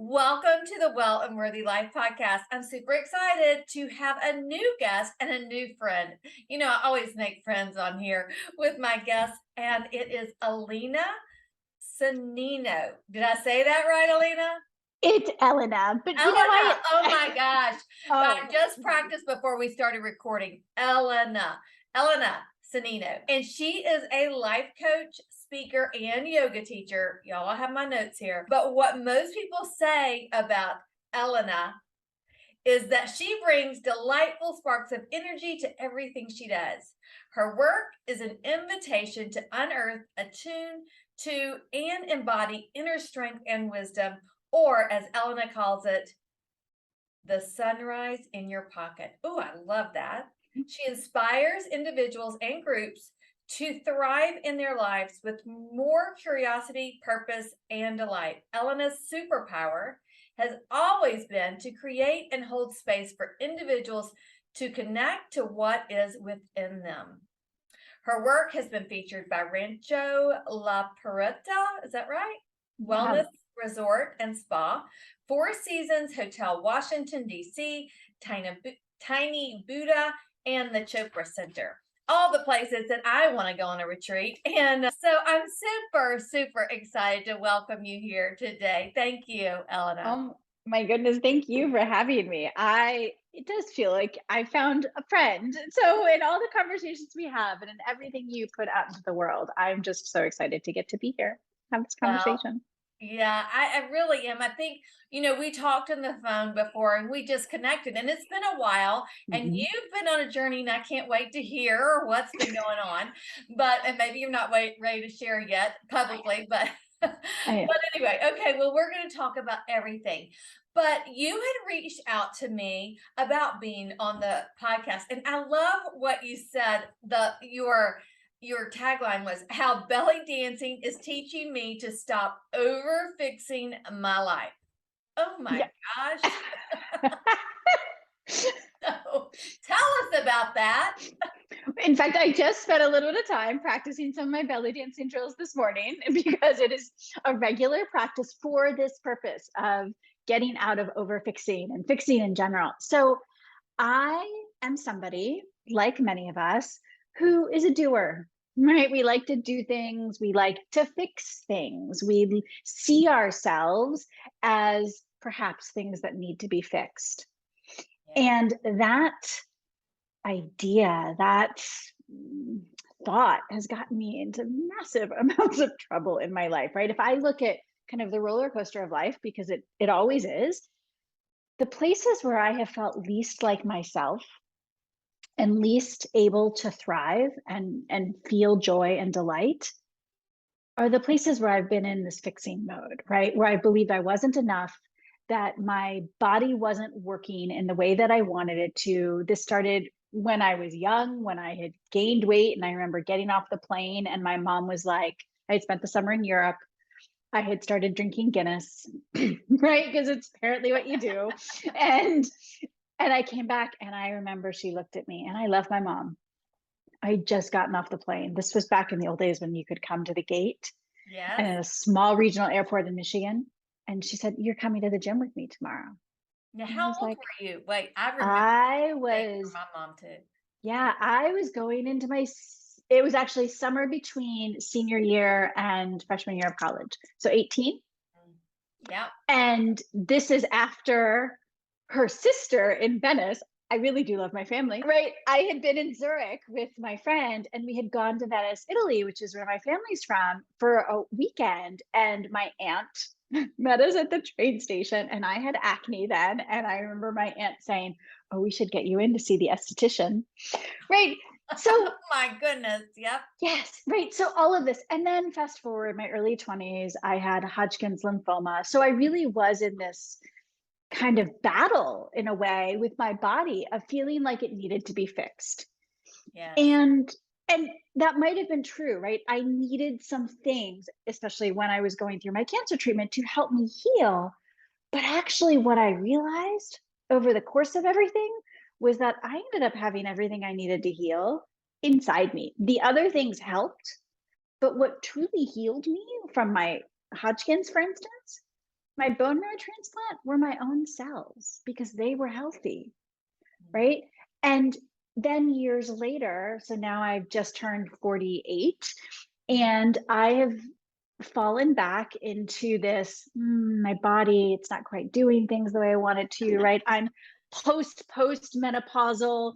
Welcome to the Well and Worthy Life podcast. I'm super excited to have a new guest and a new friend. I always make friends on here with my guests, and it is Elena Sanino. Did I say that right, Elena? It's Elena, but Elena. Oh my gosh. I oh, just practiced before we started recording. Elena Sanino. And she is a life coach, speaker, and yoga teacher. Y'all, I have my notes here. But what most people say about Elena is that she brings delightful sparks of energy to everything she does. Her work is an invitation to unearth, attune to, and embody inner strength and wisdom, or as Elena calls it, the sunrise in your pocket. Oh, I love that. She inspires individuals and groups to thrive in their lives with more curiosity, purpose, and delight. Elena's superpower has always been to create and hold space for individuals to connect to what is within them. Her work has been featured by Rancho La Perreta, is that right? yeah. Wellness Resort and Spa, Four Seasons Hotel, Washington, D.C., Tiny Buddha, and the Chopra Center. All the places that I want to go on a retreat. And so I'm super, super excited to welcome you here today. Thank you, Elena. Oh my goodness, thank you for having me. It does feel like I found a friend. So in all the conversations we have and in everything you put out into the world, I'm just so excited to get to be here, have this Well, conversation. yeah, I really am. I think, we talked on the phone before and we just connected, and it's been a while, and Mhm. you've been on a journey, and I can't wait to hear what's been going on. And maybe you're not ready to share yet publicly, but I but anyway, okay, well, we're going to talk about everything. But you had reached out to me about being on the podcast, and I love what you said. Your tagline was how belly dancing is teaching me to stop over fixing my life. Oh my yeah. gosh. So tell us about that. In fact, I just spent a little bit of time practicing some of my belly dancing drills this morning because it is a regular practice for this purpose of getting out of over fixing and fixing in general. So I am somebody, like many of us, who is a doer, right? We like to do things, we like to fix things, we see ourselves as perhaps things that need to be fixed. Yeah. And that idea, that mm, thought has gotten me into massive amounts of trouble in my life, right? If I look at kind of the roller coaster of life, because it always is, the places where I have felt least like myself and least able to thrive and feel joy and delight are the places where I've been in this fixing mode, right? Where I believed I wasn't enough, that my body wasn't working in the way that I wanted it to. This started when I was young, when I had gained weight. And I remember getting off the plane, and my mom was like, I had spent the summer in Europe. I had started drinking Guinness, right? Because it's apparently what you do. And and I came back, and I remember she looked at me, and I love my mom. I had just gotten off the plane. This was back in the old days when you could come to the gate Yes. and a small regional airport in Michigan. And she said, "You're coming to the gym with me tomorrow." Now, And I how was old like, were you? Wait, I remember I the thing from was, my mom too. yeah, I was going into it was actually summer between senior year and freshman year of college. So 18. Mm. Yeah. And this is after her sister in Venice. I really do love my family, right? I had been in Zurich with my friend, and we had gone to Venice, Italy, which is where my family's from, for a weekend. And my aunt met us at the train station, and I had acne then. And I remember my aunt saying, "Oh, we should get you in to see the esthetician." Right. So Oh my goodness. Yep. yes, right. So all of this. And then fast forward my early 20s, I had Hodgkin's lymphoma. So I really was in this kind of battle in a way with my body of feeling like it needed to be fixed. Yes. And that might have been true, right? I needed some things, especially when I was going through my cancer treatment, to help me heal. But actually what I realized over the course of everything was that I ended up having everything I needed to heal inside me. The other things helped, but what truly healed me from my Hodgkin's, for instance, my bone marrow transplant were my own cells because they were healthy, right? And then years later, so now I've just turned 48, and I have fallen back into this, my body, it's not quite doing things the way I want it to, right? I'm post menopausal,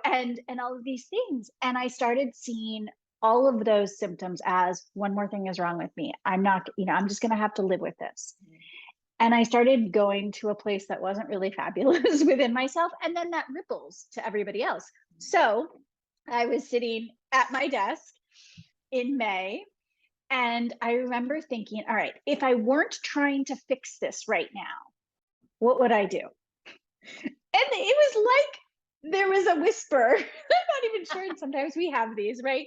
and all of these things. And I started seeing all of those symptoms as one more thing is wrong with me. I'm not, I'm just going to have to live with this. And I started going to a place that wasn't really fabulous within myself. And then that ripples to everybody else. So I was sitting at my desk in May, and I remember thinking, all right, if I weren't trying to fix this right now, what would I do? And it was like there was a whisper. I'm not even sure. And sometimes we have these, right?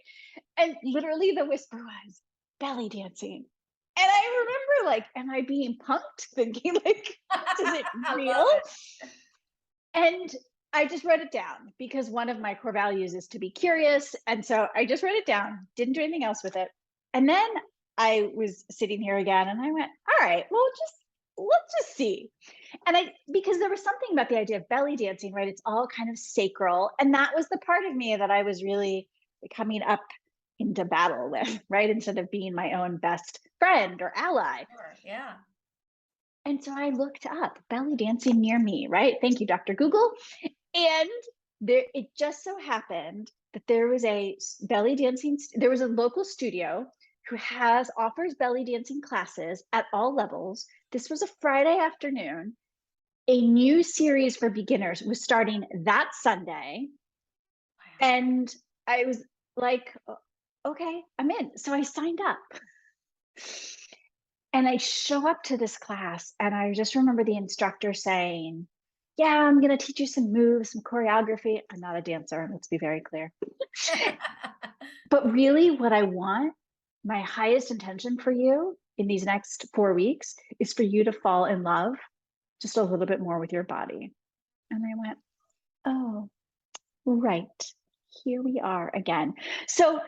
And literally the whisper was belly dancing. And I remember, like, am I being punked? Thinking, like, is it I real? love it. And I just wrote it down because one of my core values is to be curious. And so I just wrote it down, didn't do anything else with it. And then I was sitting here again and I went, all right, well, let's just see. And because there was something about the idea of belly dancing, right? It's all kind of sacral. And that was the part of me that I was really coming up into battle with, right? Instead of being my own best friend or ally. Sure. Yeah. And so I looked up belly dancing near me, right? Thank you, Dr. Google. And it just so happened that there was a belly dancing, there was a local studio who offers belly dancing classes at all levels. This was a Friday afternoon. A new series for beginners was starting that Sunday. Wow. And I was like, okay, I'm in. So I signed up. And I show up to this class, and I just remember the instructor saying, yeah, I'm going to teach you some moves, some choreography. I'm not a dancer, let's be very clear. But really, what I want, my highest intention for you in these next 4 weeks is for you to fall in love just a little bit more with your body. And I went, oh, right. Here we are again. So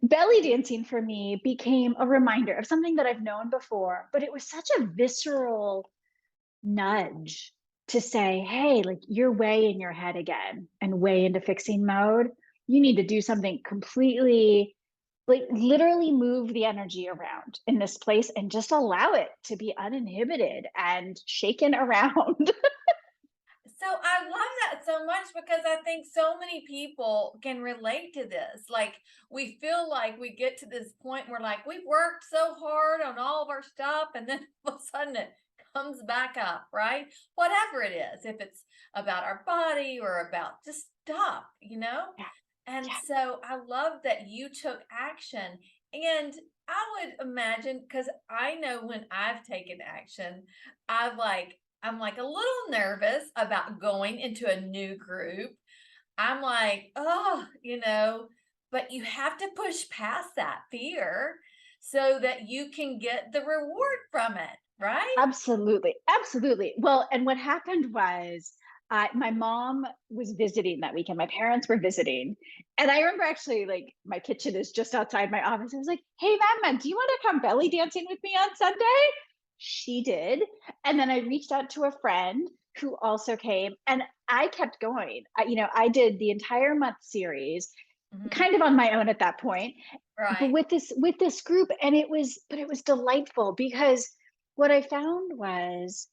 belly dancing for me became a reminder of something that I've known before, but it was such a visceral nudge to say, hey, like, you're way in your head again and way into fixing mode. You need to do something completely, like, literally move the energy around in this place and just allow it to be uninhibited and shaken around. So I love that so much because I think so many people can relate to this. Like, we feel like we get to this point where, like, we've worked so hard on all of our stuff, and then all of a sudden it comes back up, right? Whatever it is, if it's about our body or about just stuff, you know? Yeah, And yeah. so I love that you took action. And I would imagine, because I know when I've taken action, I'm like a little nervous about going into a new group. I'm like, oh, but you have to push past that fear so that you can get the reward from it, right? Absolutely, absolutely. Well, and what happened was, my mom was visiting that weekend. My parents were visiting, and I remember actually, like, my kitchen is just outside my office. I was like, "Hey, Mama, do you want to come belly dancing with me on Sunday?" She did, and then I reached out to a friend who also came, and I kept going. I did the entire month series, Mhm. kind of on my own at that point, but Right. with this group, and it was delightful because what I found was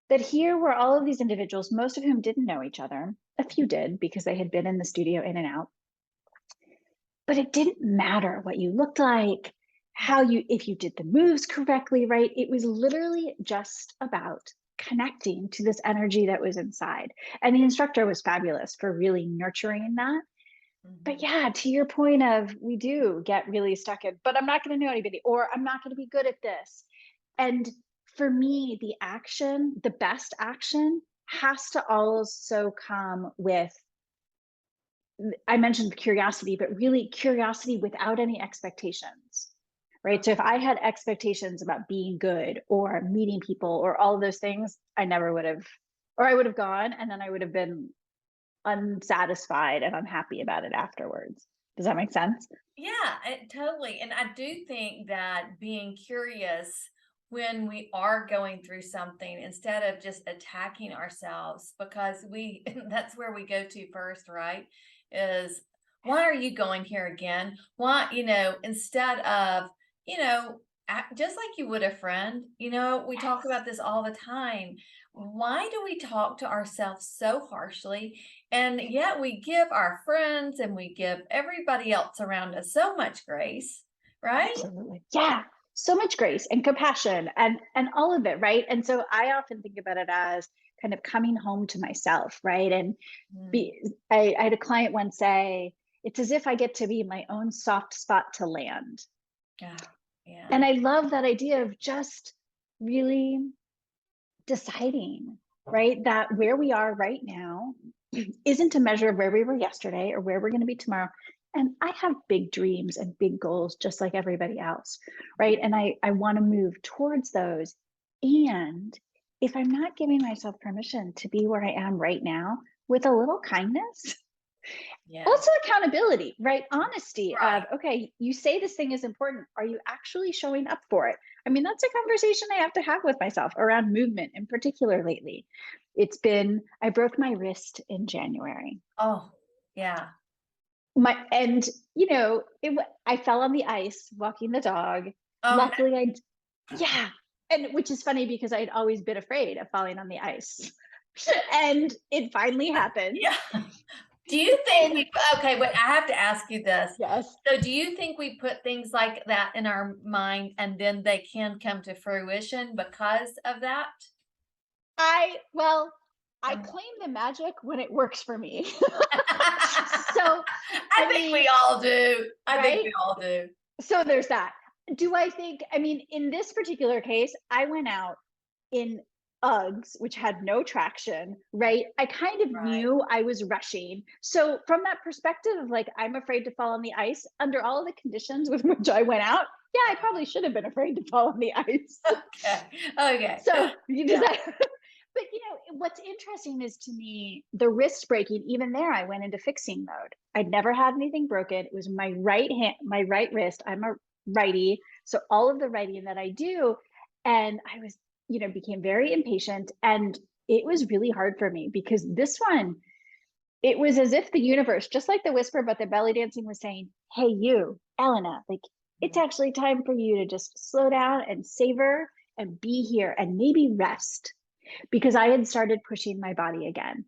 that here were all of these individuals, most of whom didn't know each other. A few did because they had been in the studio in and out, but it didn't matter what you looked like, if you did the moves correctly, right? It was literally just about connecting to this energy that was inside. And the instructor was fabulous for really nurturing that. But Mhm. yeah, to your point of, we do get really stuck in, but I'm not going to know anybody, or I'm not going to be good at this. And for me, the best action has to also come with, I mentioned curiosity, but really curiosity without any expectations, right? So if I had expectations about being good or meeting people or all of those things, I never would have, or I would have gone and then I would have been unsatisfied and unhappy about it afterwards. Does that make sense? Yeah, totally. And I do think that being curious when we are going through something instead of just attacking ourselves, because we that's where we go to first, right? Is why are you going here again? Why, instead of, just like you would a friend, we talk Yes. about this all the time. Why do we talk to ourselves so harshly? And yet we give our friends and we give everybody else around us so much grace, right? Absolutely. Yeah. So much grace and compassion and all of it, right? And so I often think about it as kind of coming home to myself, right? And Mm, be I had a client once say, it's as if I get to be my own soft spot to land. yeah, yeah. And I love that idea of just really deciding, right, that where we are right now isn't a measure of where we were yesterday or where we're going to be tomorrow. And I have big dreams and big goals just like everybody else, right? And I want to move towards those. And if I'm not giving myself permission to be where I am right now with a little kindness, Yeah. also accountability, right? Honesty of, Right. okay, you say this thing is important. Are you actually showing up for it? I mean, that's a conversation I have to have with myself around movement in particular lately. I broke my wrist in January. Oh, yeah. And I fell on the ice walking the dog. Oh, no. Luckily, yeah. And which is funny because I'd always been afraid of falling on the ice. And it finally happened. Yeah. Do you think And we okay, wait, I have to ask you this. yes, So do you think we put things like that in our mind and then they can come to fruition because of that? well, I Um, claim the magic when it works for me. So, I I think mean, we all do. I think right? we all do. So there's that. Do I think, I mean, in this particular case, I went out in Uggs, which had no traction, right? I kind of Right. knew I was rushing. So, from that perspective of like, I'm afraid to fall on the ice under all the conditions with which I went out, yeah, I probably should have been afraid to fall on the ice. Okay. Okay. So, does Yeah. that, but what's interesting is to me the wrist breaking. Even there, I went into fixing mode. I'd never had anything broken. It was my right hand, my right wrist. I'm a righty, so all of the writing that I do, and I was, became very impatient, and it was really hard for me because this one, it was as if the universe, just like the whisper, but the belly dancing was saying, "Hey, you, Elena, like it's Mhm. actually time for you to just slow down and savor and be here and maybe rest." Because I had started pushing my body again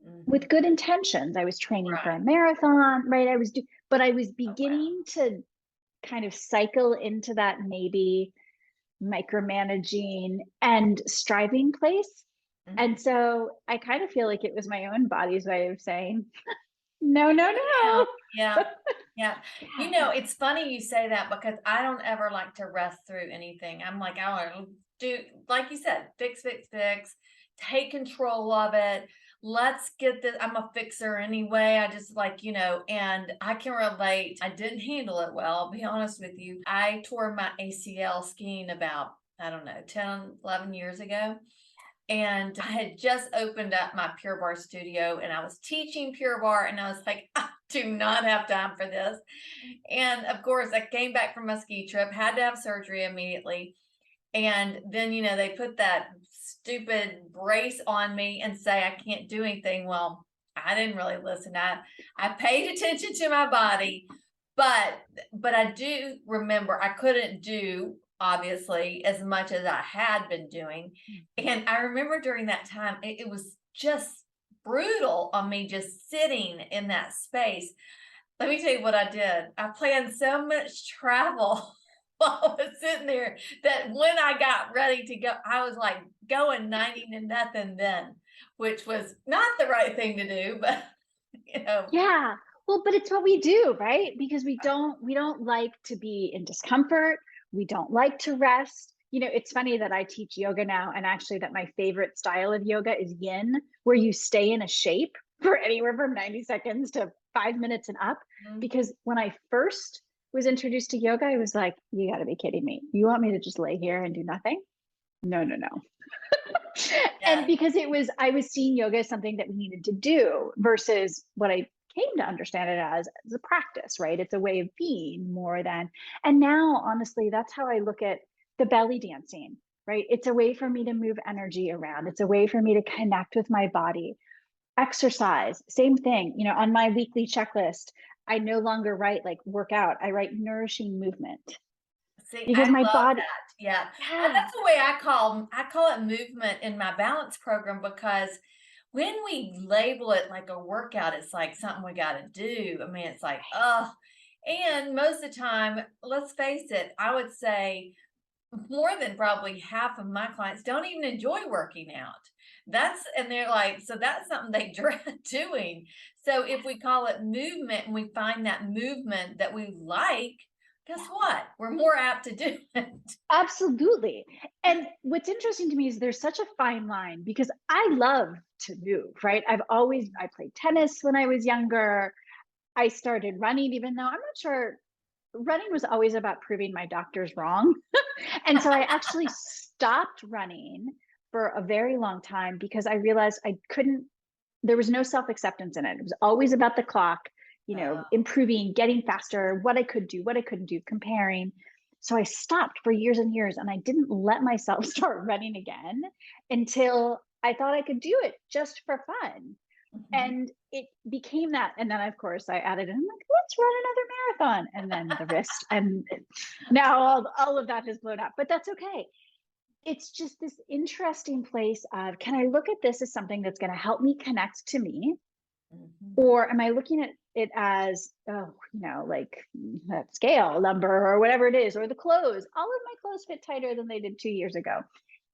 Mhm. with good intentions. I was training for Right. a marathon, right? But I was Oh, wow. beginning to kind of cycle into that maybe micromanaging and striving place. Mhm. And so I kind of feel like it was my own body's way of saying, no, no, Yeah. no. Yeah. Yeah. Yeah. It's funny you say that because I don't ever like to rest through anything. I'm like, I want to do, like you said, fix, fix, fix, take control of it. Let's get this. I'm a fixer anyway. I just like, and I can relate. I didn't handle it well. I'll be honest with you. I tore my ACL skiing about, I don't know, 10, 11 years ago. And I had just opened up my Pure Barre studio and I was teaching Pure Barre and I was like, I do not have time for this. And of course, I came back from my ski trip, had to have surgery immediately. And then, they put that stupid brace on me and say I can't do anything. Well, I didn't really listen. I paid attention to my body, but I do remember I couldn't do obviously as much as I had been doing. And I remember during that time, it was just brutal on me just sitting in that space. Let me tell you what I did. I planned so much travel while I was sitting there that when I got ready to go, I was like going 90 to nothing then, which was not the right thing to do, but you know, Yeah. Well, but it's what we do, right? Because we don't like to be in discomfort. We don't like to rest. It's funny that I teach yoga now, and actually that my favorite style of yoga is yin, where you stay in a shape for anywhere from 90 seconds to 5 minutes and up. mm, Because when I first was introduced to yoga, I was like, you got to be kidding me. You want me to just lay here and do nothing? No, no, no. And yeah, because I was seeing yoga as something that we needed to do versus what I came to understand it as a practice, right? It's a way of being more than, and now honestly, that's how I look at the belly dancing, right? It's a way for me to move energy around. It's a way for me to connect with my body. Exercise, same thing. You know, on my weekly checklist, I no longer write like workout, I write nourishing movement See, I because my love body, that. Yeah. yeah, That's the way I call it movement in my balance program because when we label it like a workout, it's like something we got to do. I mean, it's like, oh, and most of the time, let's face it, I would say more than probably half of my clients don't even enjoy working out. And they're like, so that's something they dread doing. So if we call it movement and we find that movement that we like, guess yeah, what? We're more apt to do it. absolutely. And what's interesting to me is there's such a fine line because I love to move, right? I played tennis when I was younger. I started running, even though I'm not sure running was always about proving my doctors wrong. And so I actually stopped running for a very long time because I realized I couldn't, there was no self acceptance in it. It was always about the clock, you know, Uh, improving, getting faster, what I could do, what I couldn't do, comparing. So I stopped for years and years and I didn't let myself start running again until I thought I could do it just for fun. mhm. And it became that. And then, of course, I added in, I'm like, let's run another marathon. And then the wrist. And now all of that has blown up, but that's okay. It's just this interesting place of, can I look at this as something that's going to help me connect to me? Mhm. Or am I looking at it as, oh, you know, like that scale number or whatever it is, or the clothes? All of my clothes fit tighter than they did 2 years ago.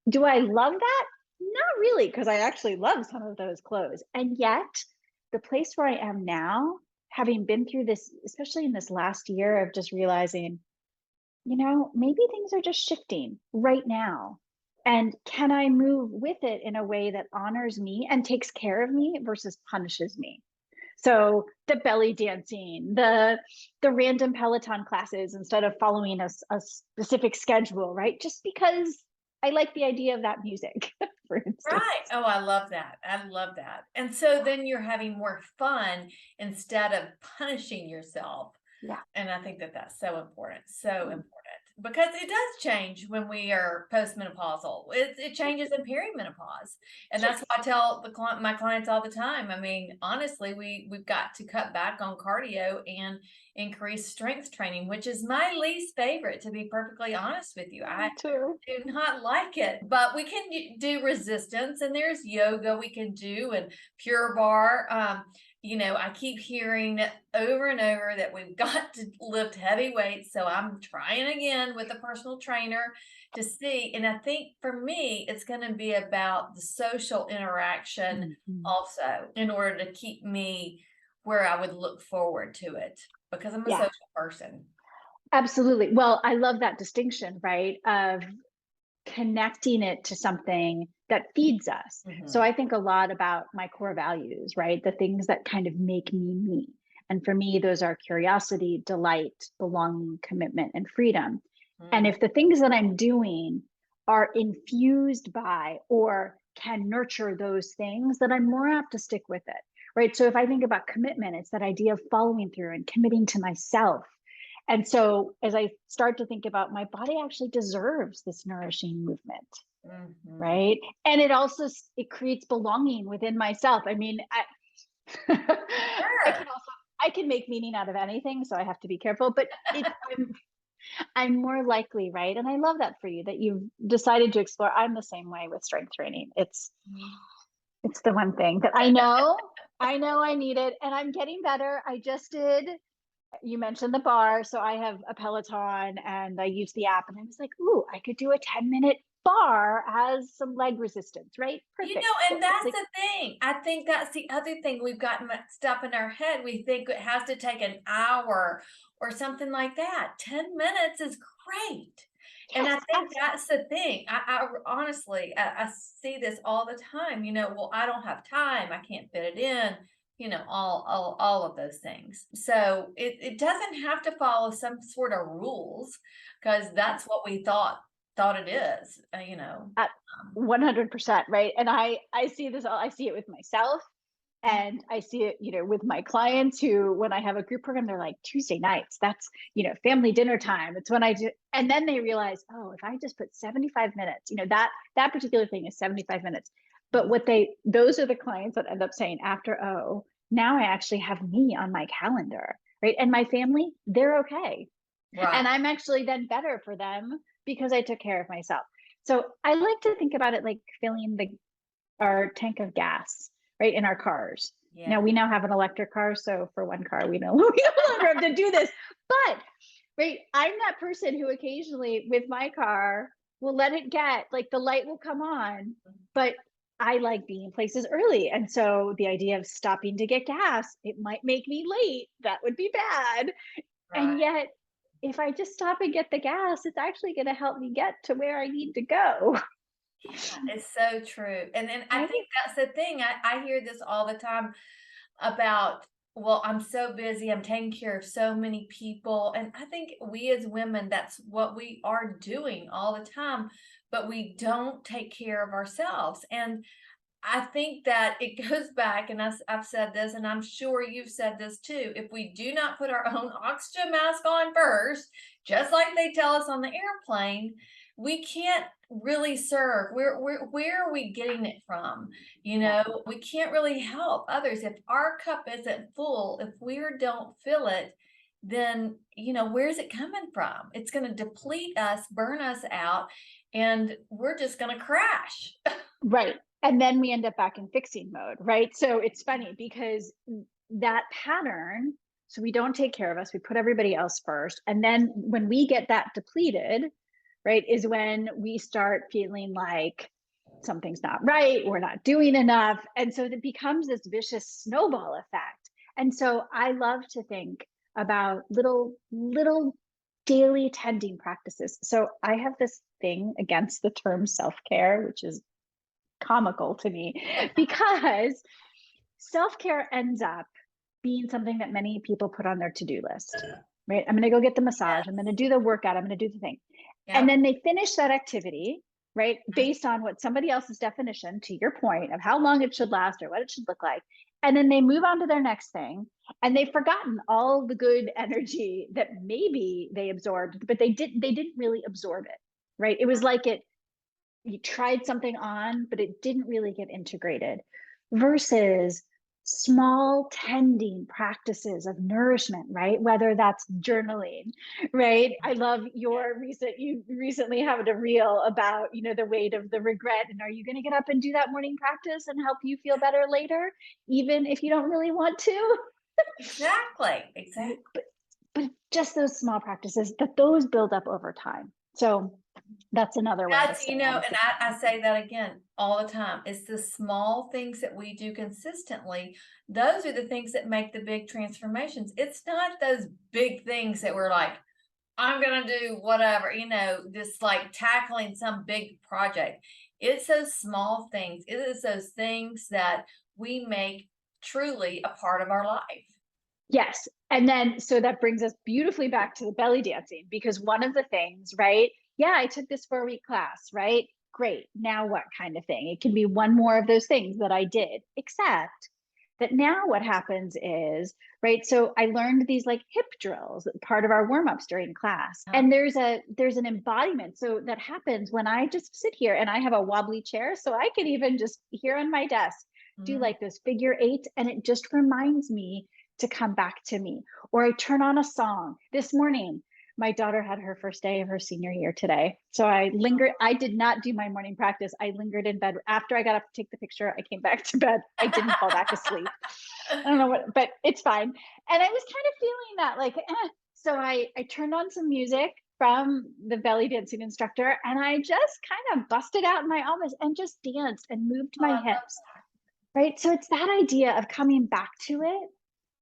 Do I love that? Not really, because I actually love some of those clothes. And yet, the place where I am now, having been through this, especially in this last year of just realizing, you know, maybe things are just shifting right now. And can I move with it in a way that honors me and takes care of me versus punishes me? So the belly dancing, the random Peloton classes instead of following a specific schedule, right? Just because I like the idea of that music, for instance. Right. Oh, I love that. I love that. And so then you're having more fun instead of punishing yourself. Yeah. And I think that that's so important because it does change when we are postmenopausal. It changes in perimenopause, and that's why I tell my clients all the time. I mean, honestly, we've got to cut back on cardio and increase strength training, which is my least favorite, to be perfectly honest with you. I Me too. do not like it, but we can do resistance, and there's yoga we can do, and pure bar. You know, I keep hearing over and over that we've got to lift heavy weights. So I'm trying again with a personal trainer to see. And I think for me, it's going to be about the social interaction Mhm. also in order to keep me where I would look forward to it because I'm a Yeah, social person. absolutely. Well, I love that distinction, right? Of connecting it to something that feeds us. So Mhm. I think a lot about my core values, right? The things that kind of make me me. And for me, those are curiosity, delight, belonging, commitment, and freedom. And Mm. if the things that I'm doing are infused by or can nurture those things, then I'm more apt to stick with it. Right. So if I think about commitment, it's that idea of following through and committing to myself. And so as I start to think about my body actually deserves this nourishing movement, Mhm. right? And it also it creates belonging within myself. I mean, I can Sure. also I can make meaning out of anything, so I have to be careful, but I'm more likely, right? And I love that for you that you've decided to explore. I'm the same way with strength training. It's the one thing that I know I need it and I'm getting better. I just did, you mentioned the bar. So I have a Peloton and I use the app and I was like, ooh, I could do a 10-minute bar as some leg resistance, right? You Perfect. know, So and it's that's like, the thing. I think that's the other thing we've gotten mixed up in our head. We think it has to take an hour or something like that. 10 minutes is great. And I yes, think absolutely. that's the thing. I honestly, I see this all the time. You know, well, I don't have time. I can't fit it in. You know, all of those things. So it doesn't have to follow some sort of rules because that's what we thought it is. You know. At Um, 100%, right? And I see this all, I see it with myself. And I see it, with my clients who, when I have a group program, they're like, Tuesday nights, that's, family dinner time. It's when I do. And then they realize, oh, if I just put 75 minutes, that particular thing is 75 minutes. But those are the clients that end up saying after, oh, now I actually have me on my calendar, right? And my family, they're okay. Right. And I'm actually then better for them because I took care of myself. So I like to think about it like filling our tank of gas, right, in our cars. Yeah. Now we now have an electric car, so for one car we no longer have to do this. But right, I'm that person who occasionally with my car will let it get like the light will come on, but I like being places early. And so the idea of stopping to get gas, it might make me late. That would be bad. Right. And yet, if I just stop and get the gas, it's actually going to help me get to where I need to go. Yeah, it's so true. And I Right? think that's the thing. I hear this all the time about, well, I'm so busy, I'm taking care of so many people. And I think we as women, that's what we are doing all the time, but we don't take care of ourselves. And I think that it goes back, and I've said this, and I'm sure you've said this too. If we do not put our own oxygen mask on first, just like they tell us on the airplane, we can't really serve. Where are we getting it from? We can't really help others. If our cup isn't full, if we don't fill it, then, where's it coming from? It's going to deplete us, burn us out, and we're just going to crash. Right. And then we end up back in fixing mode, right? So it's funny because that pattern, so we don't take care of us, we put everybody else first. And then when we get that depleted, right, is when we start feeling like something's not right, we're not doing enough. And so it becomes this vicious snowball effect. And so I love to think about little daily tending practices. So I have this thing against the term self-care, which is comical to me because self-care ends up being something that many people put on their to-do list, right? I'm going to go get the massage. I'm going to do the workout. I'm going to do the thing. Yeah. And then they finish that activity, right? Based on what somebody else's definition, to your point, of how long it should last or what it should look like. And then they move on to their next thing and they've forgotten all the good energy that maybe they absorbed, but they didn't really absorb it, right? It was like you tried something on, but it didn't really get integrated, versus small tending practices of nourishment, right? Whether that's journaling, right? I love you recently had a reel about, the weight of the regret. And are you going to get up and do that morning practice and help you feel better later, even if you don't really want to? Exactly. But just those small practices, that those build up over time. So that's another way. That's, and I say that again all the time. It's the small things that we do consistently. Those are the things that make the big transformations. It's not those big things that we're like, I'm going to do whatever, just like tackling some big project. It's those small things. It is those things that we make truly a part of our life. Yes. And then, so that brings us beautifully back to the belly dancing, because one of the things, right? Yeah, I took this 4-week class, right? Great. Now what kind of thing? It can be one more of those things that I did, except that now what happens is, right? So I learned these like hip drills, part of our warm-ups during class. And there's an embodiment. So that happens when I just sit here, and I have a wobbly chair. So I can even just here on my desk do like those figure eights, and it just reminds me to come back to me. Or I turn on a song. This morning, my daughter had her first day of her senior year today. So I lingered. I did not do my morning practice. I lingered in bed. After I got up to take the picture, I came back to bed. I didn't fall back asleep. I don't know what, but it's fine. And I was kind of feeling that like, so I turned on some music from the belly dancing instructor, and I just kind of busted out in my office and just danced and moved my hips. Right. So it's that idea of coming back to it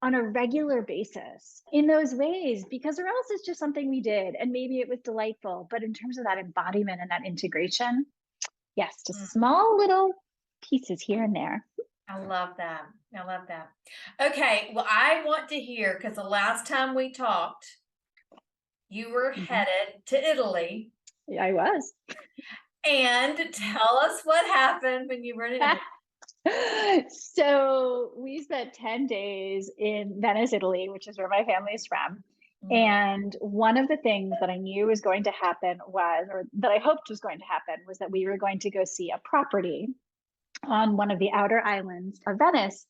on a regular basis in those ways, because or else it's just something we did and maybe it was delightful. But in terms of that embodiment and that integration, yes, just small little pieces here and there. I love that. Okay. Well, I want to hear, because the last time we talked, you were headed to Italy. Yeah, I was. And tell us what happened when you were in Italy. So we spent 10 days in Venice, Italy, which is where my family is from. Mhm. And one of the things that I knew was going to happen was, or that I hoped was going to happen, was that we were going to go see a property on one of the outer islands of Venice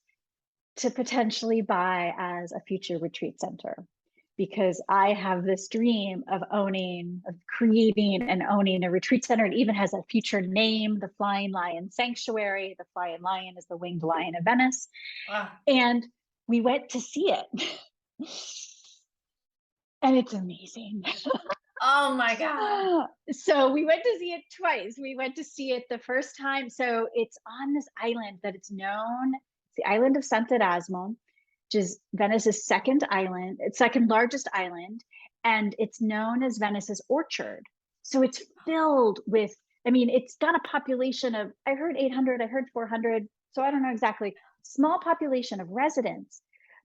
to potentially buy as a future retreat center. Because I have this dream of creating and owning a retreat center. It even has a future name, the Flying Lion Sanctuary. The Flying Lion is the winged lion of Venice. Wow. And we went to see it. And it's amazing. Oh my God. So we went to see it twice. We went to see it the first time. So it's on this island that it's known, it's the island of Sant'Erasmo, which is Venice's second largest island. And it's known as Venice's orchard. So it's filled with, I mean, it's got a population of, I heard 800, I heard 400. So I don't know exactly, small population of residents,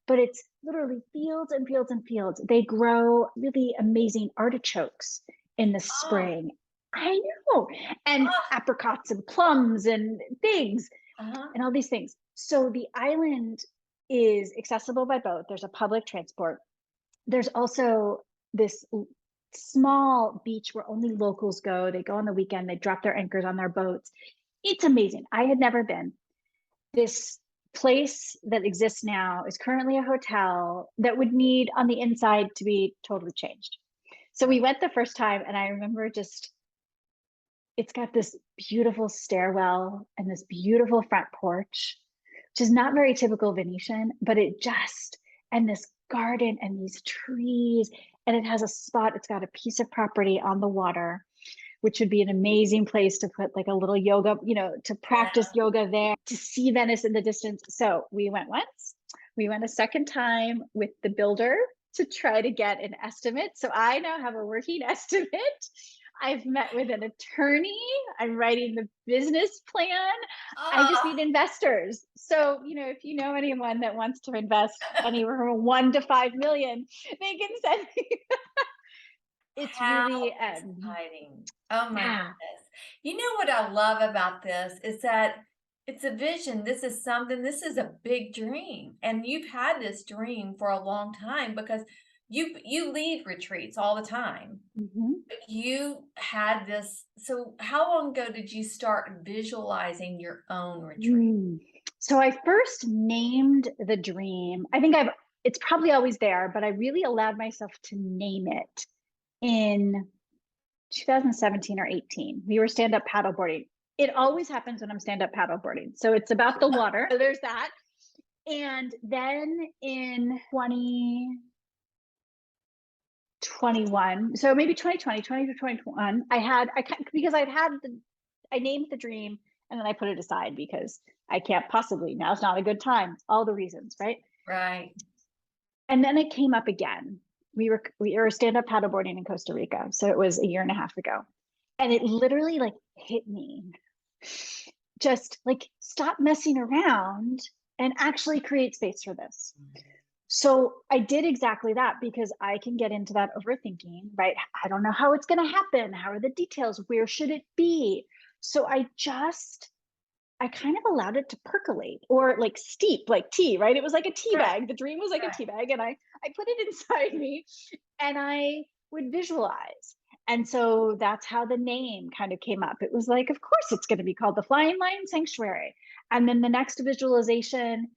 but it's literally fields and fields and fields. They grow really amazing artichokes in the Oh, spring. I know. And oh, apricots and plums and figs uh-huh. and all these things. So the island is accessible by boat. There's a public transport. There's also this small beach where only locals go. They go on the weekend, they drop their anchors on their boats. It's amazing. I had never been. This place that exists now is currently a hotel that would need on the inside to be totally changed. So we went the first time, and I remember just, it's got this beautiful stairwell and this beautiful front porch, which is not very typical Venetian, but and this garden and these trees. And it has a spot, it's got a piece of property on the water, which would be an amazing place to put like a little yoga, to practice Yeah. yoga there, to see Venice in the distance. So we went once, we went a second time with the builder to try to get an estimate. So I now have a working estimate. I've met with an attorney. I'm writing the business plan. I just Oh, need investors. So, if you know anyone that wants to invest anywhere from 1 to 5 million, they can send me. It's how really, exciting. Oh my yeah. goodness. You know what I love about this is that it's a vision. This is something, this is a big dream. And you've had this dream for a long time because you lead retreats all the time. Mhm. But you had this, so how long ago did you start visualizing your own retreat? Mm. So I first named the dream. I think it's probably always there, but I really allowed myself to name it in 2017 or 18. We were stand up paddleboarding. It always happens when I'm stand up paddleboarding. So it's about the water. So there's that. And then in 2021, so maybe 2020, 20 to 2021, because I named the dream and then I put it aside because I can't possibly, now's not a good time, all the reasons, right? Right. And then it came up again. We were stand up paddleboarding in Costa Rica. So it was a year and a half ago. And it literally like hit me. Just like stop messing around and actually create space for this. So I did exactly that because I can get into that overthinking, right? I don't know how it's going to happen. How are the details? Where should it be? So I kind of allowed it to percolate or like steep, like tea, right? It was like a tea Right. bag. The dream was like a Right. tea bag, and I put it inside me and I would visualize. And so that's how the name kind of came up. It was like, of course, it's going to be called the Flying Lion Sanctuary. And then the next visualization,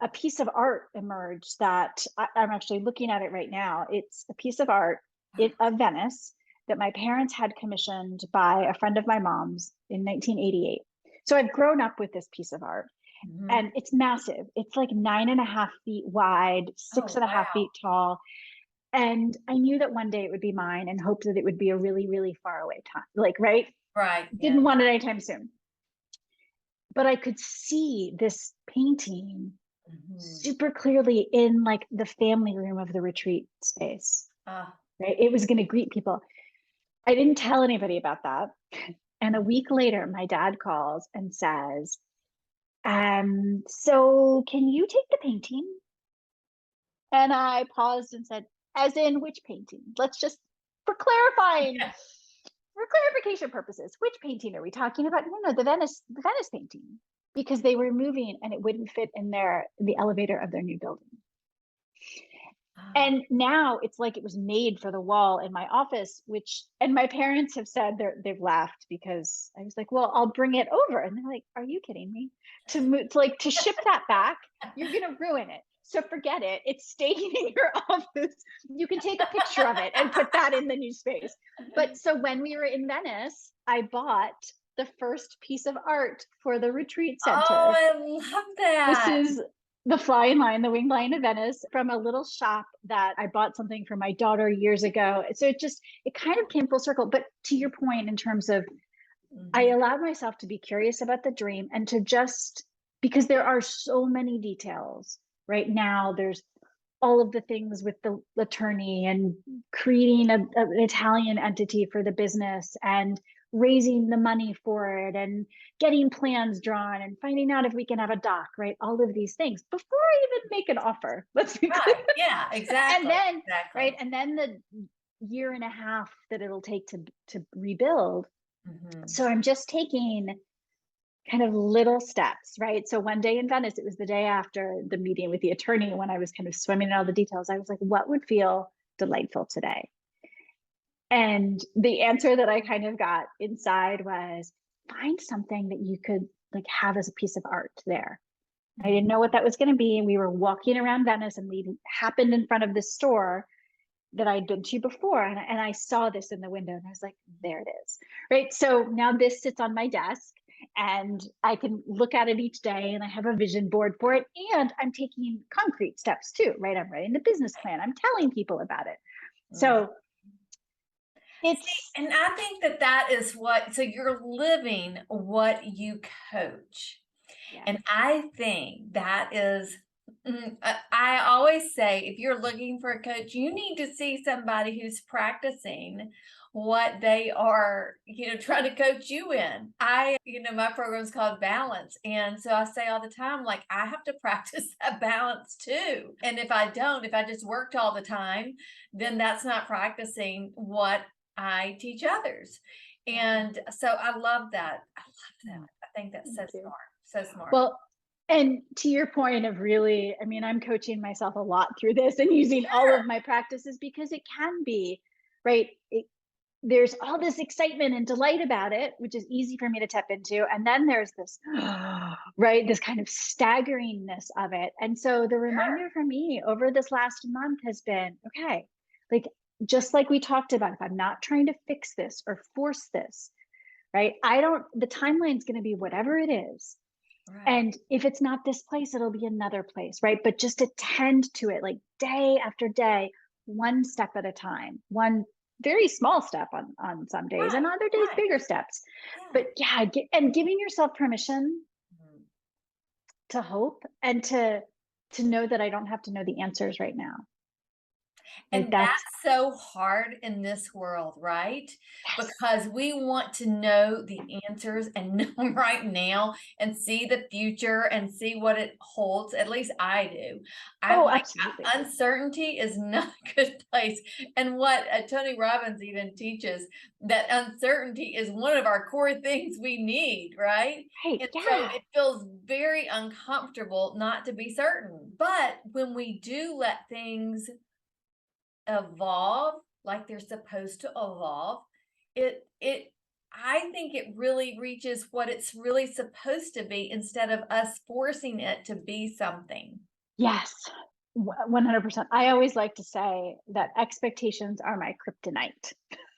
a piece of art emerged that I'm actually looking at it right now. It's a piece of art of Venice that my parents had commissioned by a friend of my mom's in 1988. So I've grown up with this piece of art Mhm. and it's massive. It's like 9.5 feet wide, six Oh, and a half wow. feet tall. And I knew that one day it would be mine and hoped that it would be a really, really far away time. Like, right? Right. Yeah. Didn't want it anytime soon. But I could see this painting Mhm. super clearly in like the family room of the retreat space, Ah, right? It was going to greet people. I didn't tell anybody about that. And a week later, my dad calls and says, so can you take the painting? And I paused and said, as in which painting? Let's just, for clarifying, yeah. for clarification purposes, which painting are we talking about? No, the Venice painting. because they were moving and it wouldn't fit in the elevator of their new building. Ah, And now it's like it was made for the wall in my office, and my parents have said they've laughed because I was like, well, I'll bring it over. And they're like, are you kidding me? To move, to ship that back, you're going to ruin it. So forget it. It's staying in your office. You can take a picture of it and put that in the new space. But so when we were in Venice, I bought the first piece of art for the retreat Oh, center. I love This that. is the flying line, the winged lion of Venice, from a little shop that I bought something for my daughter years ago. So it kind of came full circle. But to your point, in terms of, I Mhm. allowed myself to be curious about the dream and to just, because there are so many details right now. There's all of the things with the attorney and creating an Italian entity for the business and raising the money for it and getting plans drawn and finding out if we can have a doc, right? All of these things before I even make an offer. Let's be clear. Right. Yeah, And exactly. then, right, Exactly. and then the year and a half that it'll take to rebuild. Mhm. So I'm just taking kind of little steps, right? So one day in Venice, it was the day after the meeting with the attorney when I was kind of swimming in all the details. I was like, what would feel delightful today? And the answer that I kind of got inside was, find something that you could like have as a piece of art there. I didn't know what that was going to be. And we were walking around Venice and we happened in front of this store that I'd been to before. And I saw this in the window and I was like, there it is. Right. So now this sits on my desk and I can look at it each day and I have a vision board for it. And I'm taking concrete steps too, right? I'm writing the business plan. I'm telling people about it. Mhm. So See, it's, and I think that that is what, so you're living what you coach. yes. And I think that is, I always say, if you're looking for a coach, you need to see somebody who's practicing what they are, trying to coach you in. My program is called Balance. And so I say all the time, like, I have to practice that balance too. And if I don't, if I just worked all the time, then that's not practicing what I teach others. Yeah. And so I love that. I love that. Mm, I think that's so thank you. smart. So smart. Well, and to your point of really, I mean, I'm coaching myself a lot through this and using all of my practices because it can be, right? There's all this excitement and delight about it, which is easy for me to tap into. And then there's this, right, this kind of staggeringness of it. And so the Sure. reminder for me over this last month has been, okay, like, just like we talked about, if I'm not trying to fix this or force this, right? The timeline's going to be whatever it is. Right. And if it's not this place, it'll be another place, right? But just attend to it like day after day, one step at a time, one very small step on some days, and Right. other days, Right. bigger steps. Yeah. But yeah, and giving yourself permission Mhm. to hope and to know that I don't have to know the answers right now. Right? And That's that's so hard in this world, right? yes. Because we want to know the answers and know 'em right now and see the future and see what it holds. At least I do. I'm Oh, like, absolutely. uncertainty is not a good place. And what Tony Robbins even teaches, that uncertainty is one of our core things we need, right? Right. And so Yeah. it feels very uncomfortable not to be certain. But when we do let things evolve like they're supposed to evolve, it I think it really reaches what it's really supposed to be instead of us forcing it to be something. Yes. 100%. I always like to say that expectations are my kryptonite.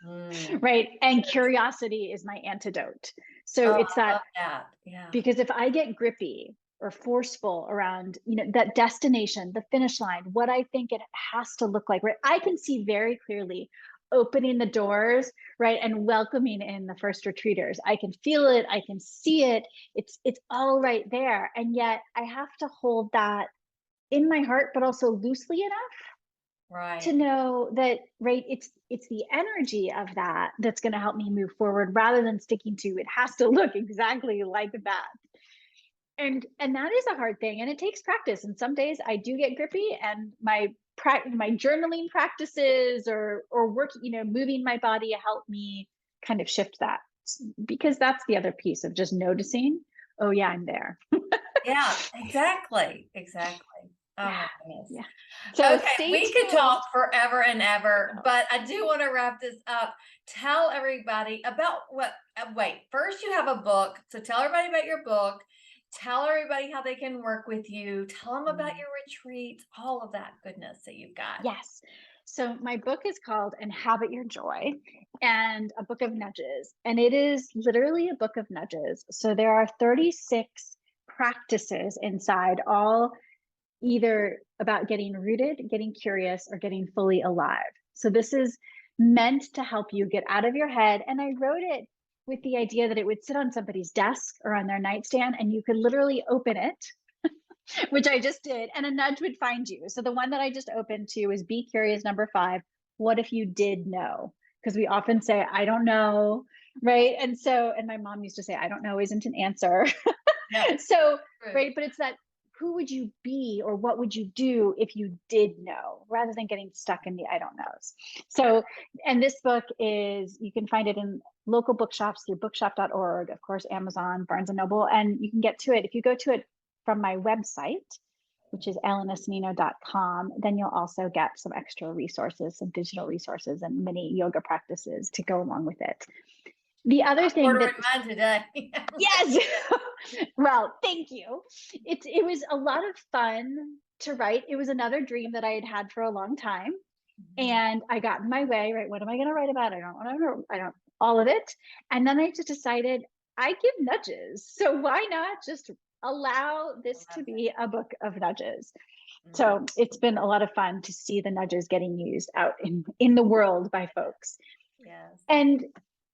Mm. Right. And curiosity is my antidote. So Oh, it's I that, love that. Yeah. because if I get grippy or forceful around, that destination, the finish line, what I think it has to look like, right? I can see very clearly opening the doors, right? And welcoming in the first retreaters. I can feel it. I can see it. It's all right there. And yet I have to hold that in my heart, but also loosely enough to Right. know that, right, it's the energy of that that's going to help me move forward rather than sticking to it has to look exactly like that. And that is a hard thing and it takes practice, and some days I do get grippy, and my journaling practices or work, moving my body help me kind of shift that, because that's the other piece of just noticing, oh yeah, I'm there. Yeah, exactly. Oh Yeah. my goodness. Yeah. So Okay, stay we could tuned. talk forever and I ever, know. but I do want to wrap this up. Tell everybody about what, wait, first you have a book. So tell everybody about your book. Tell everybody how they can work with you. Tell them about Mm. your retreats, all of that goodness that you've got. Yes. So my book is called Inhabit Your Joy, and a book of nudges. And it is literally a book of nudges. So there are 36 practices inside, all either about getting rooted, getting curious, or getting fully alive. So this is meant to help you get out of your head. And I wrote it with the idea that it would sit on somebody's desk or on their nightstand, and you could literally open it, which I just did, and a nudge would find you. So the one that I just opened to is Be Curious, number 5. What if you did know? Because we often say, I don't know, right? And so, and my mom used to say, I don't know isn't an answer. Yeah, So, true. right, but it's that, who would you be or what would you do if you did know, rather than getting stuck in the I don't knows. So, and this book is, you can find it in local bookshops through bookshop.org, of course, Amazon, Barnes and Noble, and you can get to it. If you go to it from my website, which is elenasanino.com, then you'll also get some extra resources, some digital resources and mini yoga practices to go along with it. The other I'm thing that, ordering mine today. yes, well, thank you. It was a lot of fun to write. It was another dream that I had had for a long time, and I got in my way, right? What am I going to write about? I don't want to know. I don't, all of it. And then I just decided I give nudges. So why not just allow this to be a book of nudges? So it's been a lot of fun to see the nudges getting used out in the world by folks. Yes. And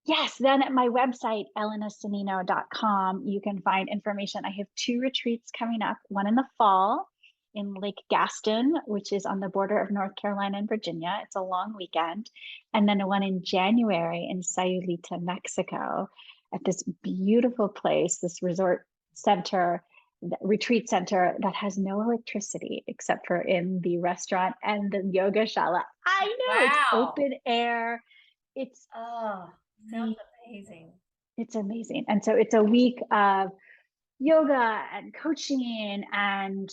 yes, then at my website, elenasanino.com, you can find information. I have 2 retreats coming up, one in the fall in Lake Gaston, which is on the border of North Carolina and Virginia. It's a long weekend. And then one in January in Sayulita, Mexico, at this beautiful place, this resort center, retreat center that has no electricity except for in the restaurant and the yoga shala. I know, it's Wow. open air. It's Oh, sounds amazing. it's amazing. And so it's a week of yoga and coaching and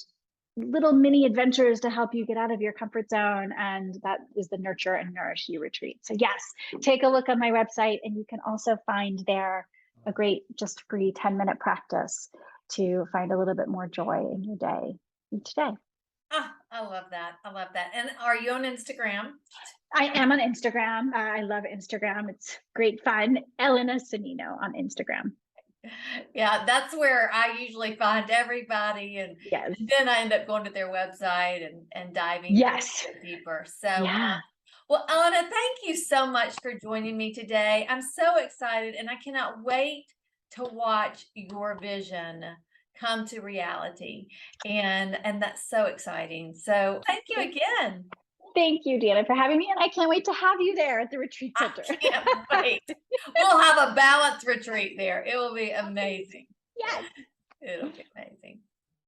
little mini adventures to help you get out of your comfort zone. And that is the Nurture and Nourish You retreat. So yes, take a look on my website, and you can also find there a great, just free 10-minute practice to find a little bit more joy in your day each day. Oh, I love that. I love that. And are you on Instagram? I am on Instagram. I love Instagram. It's great fun. Elena Sanino on Instagram. Yeah, that's where I usually find everybody, and Yes. then I end up going to their website and diving Yes. deeper. So, Yeah. well, Elena, thank you so much for joining me today. I'm so excited, and I cannot wait to watch your vision come to reality. And that's so exciting. So, thank you again. Thank you, Deanna, for having me. And I can't wait to have you there at the retreat I center. can't wait. We'll have a balanced retreat there. It will be amazing. Yes. It'll be amazing.